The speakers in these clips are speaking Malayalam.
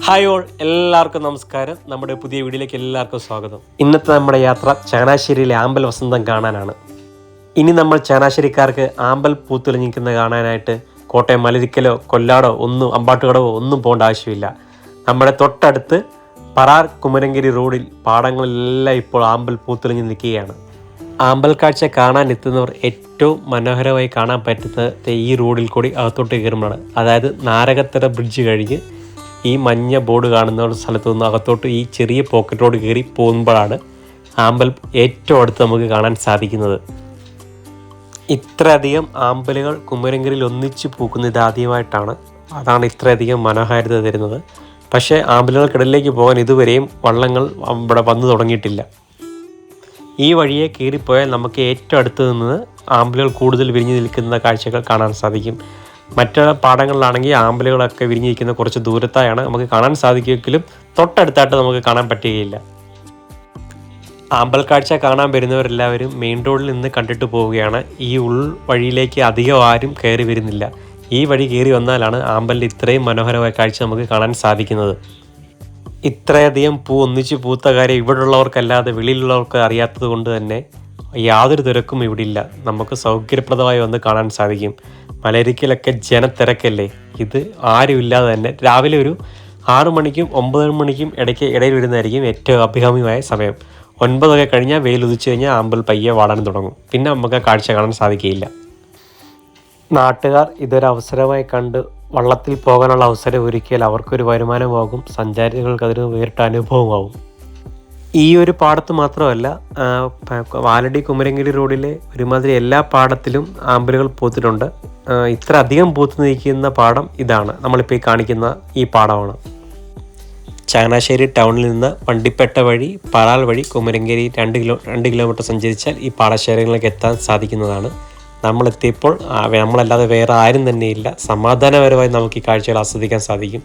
ഹായ് ഓൾ, എല്ലാവർക്കും നമസ്കാരം. നമ്മുടെ പുതിയ വീഡിയോയിലേക്ക് എല്ലാവർക്കും സ്വാഗതം. ഇന്നത്തെ നമ്മുടെ യാത്ര ചങ്ങനാശ്ശേരിയിലെ ആമ്പൽ വസന്തം കാണാനാണ്. ഇനി നമ്മൾ ചങ്ങനാശ്ശേരിക്കാർക്ക് ആമ്പൽ പൂത്തുലഞ്ഞിക്കുന്നത് കാണാനായിട്ട് കോട്ടയം മലരിക്കലോ കൊല്ലാടോ അമ്പാട്ടുകടവോ ഒന്നും പോകേണ്ട ആവശ്യമില്ല. നമ്മുടെ തൊട്ടടുത്ത് പറാർ കുമരങ്കിരി റോഡിൽ പാടങ്ങളിലെല്ലാം ഇപ്പോൾ ആമ്പൽ പൂത്തുലഞ്ഞ് നിൽക്കുകയാണ്. ആമ്പൽ കാഴ്ച കാണാൻ എത്തുന്നവർ ഏറ്റവും മനോഹരമായി കാണാൻ പറ്റുന്നത് ഈ റോഡിൽ കൂടി അകത്തോട്ട് കയറുമ്പോഴാണ്. അതായത് നാരകത്തറ ബ്രിഡ്ജ് കഴിഞ്ഞ് ഈ മഞ്ഞ ബോർഡ് കാണുന്ന സ്ഥലത്തു നിന്ന് അകത്തോട്ട് ഈ ചെറിയ പോക്കറ്റ് റോഡ് കയറി പോകുമ്പോഴാണ് ആമ്പൽ ഏറ്റവും അടുത്ത് നമുക്ക് കാണാൻ സാധിക്കുന്നത്. ഇത്രയധികം ആമ്പലുകൾ കുമരങ്കിരിയിൽ ഒന്നിച്ച് പൂക്കുന്നത് ആദ്യമായിട്ടാണ്. അതാണ് ഇത്രയധികം മനോഹാരിത തരുന്നത്. പക്ഷേ ആമ്പലുകൾക്കിടയിലേക്ക് പോകാൻ ഇതുവരെയും വള്ളങ്ങൾ ഇവിടെ വന്നു തുടങ്ങിയിട്ടില്ല. ഈ വഴിയെ കയറിപ്പോയാൽ നമുക്ക് ഏറ്റവും അടുത്ത് നിന്ന് ആമ്പലുകൾ കൂടുതൽ വിരിഞ്ഞു നിൽക്കുന്ന കാഴ്ചകൾ കാണാൻ സാധിക്കും. മറ്റു പാടങ്ങളിലാണെങ്കിൽ ആമ്പലുകളൊക്കെ വിരിഞ്ഞിരിക്കുന്ന കുറച്ച് ദൂരത്തായാണ് നമുക്ക് കാണാൻ സാധിക്കുമെങ്കിലും തൊട്ടടുത്തായിട്ട് നമുക്ക് കാണാൻ പറ്റുകയില്ല. ആമ്പൽ കാഴ്ച കാണാൻ വരുന്നവരെല്ലാവരും മെയിൻ റോഡിൽ നിന്ന് കണ്ടിട്ട് പോവുകയാണ്. ഈ വഴിയിലേക്ക് അധികം ആരും കയറി വരുന്നില്ല. ഈ വഴി കയറി വന്നാലാണ് ആമ്പലിൻ്റെ ഇത്രയും മനോഹരമായ കാഴ്ച നമുക്ക് കാണാൻ സാധിക്കുന്നത്. ഇത്രയധികം ഒന്നിച്ച് പൂത്ത കാര്യം ഇവിടെയുള്ളവർക്കല്ലാതെ വെളിയിലുള്ളവർക്ക് അറിയാത്തത് കൊണ്ട് തന്നെ യാതൊരു തിരക്കും ഇവിടെ ഇല്ല. നമുക്ക് സൗകര്യപ്രദമായി വന്ന് കാണാൻ സാധിക്കും. മലരിക്കലൊക്കെ ജനത്തിരക്കല്ലേ. ഇത് ആരുമില്ലാതെ തന്നെ രാവിലെ ഒരു 6 മണിക്കും 9 മണിക്കും ഇടയിൽ വരുന്നതായിരിക്കും ഏറ്റവും അഭികാമ്യമായ സമയം. 9 കഴിഞ്ഞാൽ വെയിൽ ഉദിച്ചു കഴിഞ്ഞാൽ ആമ്പൽ പയ്യെ വാടാൻ തുടങ്ങും. പിന്നെ നമുക്ക് കാഴ്ച കാണാൻ സാധിക്കുകയില്ല. നാട്ടുകാർ ഇതൊരു അവസരമായി കണ്ട് വള്ളത്തിൽ പോകാനുള്ള അവസരം ഒരുക്കിയാൽ അവർക്കൊരു വരുമാനമാകും, സഞ്ചാരികൾക്ക് അതൊരു വേറിട്ട അനുഭവമാകും. ഈ ഒരു പാടത്ത് മാത്രമല്ല, വാലടി കുമരങ്കിരി റോഡിലെ ഒരുമാതിരി എല്ലാ പാടത്തിലും ആമ്പലുകൾ പൂത്തിട്ടുണ്ട്. ഇത്ര അധികം പൂത്ത് നിൽക്കുന്ന പാടം ഇതാണ്, നമ്മളിപ്പോൾ ഈ കാണിക്കുന്ന ഈ പാടമാണ്. ചങ്ങനാശ്ശേരി ടൗണിൽ നിന്ന് വണ്ടിപ്പെട്ട വഴി പറാൽ വഴി കുമരങ്കിരി 2 കിലോമീറ്റർ സഞ്ചരിച്ചാൽ ഈ പാടശേഖരങ്ങളിലേക്ക് എത്താൻ സാധിക്കുന്നതാണ്. നമ്മളെത്തിയപ്പോൾ നമ്മളല്ലാതെ വേറെ ആരും തന്നെയില്ല. സമാധാനപരമായി നമുക്ക് ഈ കാഴ്ചകൾ ആസ്വദിക്കാൻ സാധിക്കും.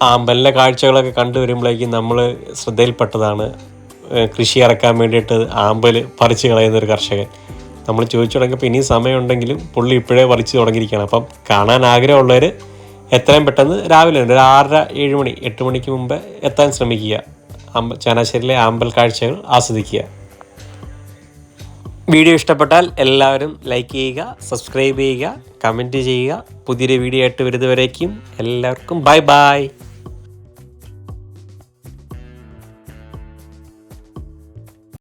ആമ്പലിൻ്റെ കാഴ്ചകളൊക്കെ കണ്ടുവരുമ്പോഴേക്കും നമ്മൾ ശ്രദ്ധയിൽപ്പെട്ടതാണ് കൃഷി ഇറക്കാൻ വേണ്ടിയിട്ട് ആമ്പൽ പറിച്ച് കളയുന്നൊരു കർഷകൻ. നമ്മൾ ചോദിച്ചു തുടങ്ങിയപ്പോൾ ഇനി സമയമുണ്ടെങ്കിലും പുള്ളി ഇപ്പോഴേ പറിച്ച് തുടങ്ങിയിരിക്കുകയാണ്. അപ്പം കാണാൻ ആഗ്രഹമുള്ളവർ എത്രയും പെട്ടെന്ന് രാവിലെ ഒരു 6:30 7 മണി 8 മണിക്ക് മുമ്പ് എത്താൻ ശ്രമിക്കുക. ചങ്ങനാശ്ശേരിയിലെ ആമ്പൽ കാഴ്ചകൾ ആസ്വദിക്കുക. വീഡിയോ ഇഷ്ടപ്പെട്ടാൽ എല്ലാവരും ലൈക്ക് ചെയ്യുക, സബ്സ്ക്രൈബ് ചെയ്യുക, കമൻറ്റ് ചെയ്യുക. പുതിയൊരു വീഡിയോ ആയിട്ട് വരുന്നവരേക്കും എല്ലാവർക്കും ബൈ.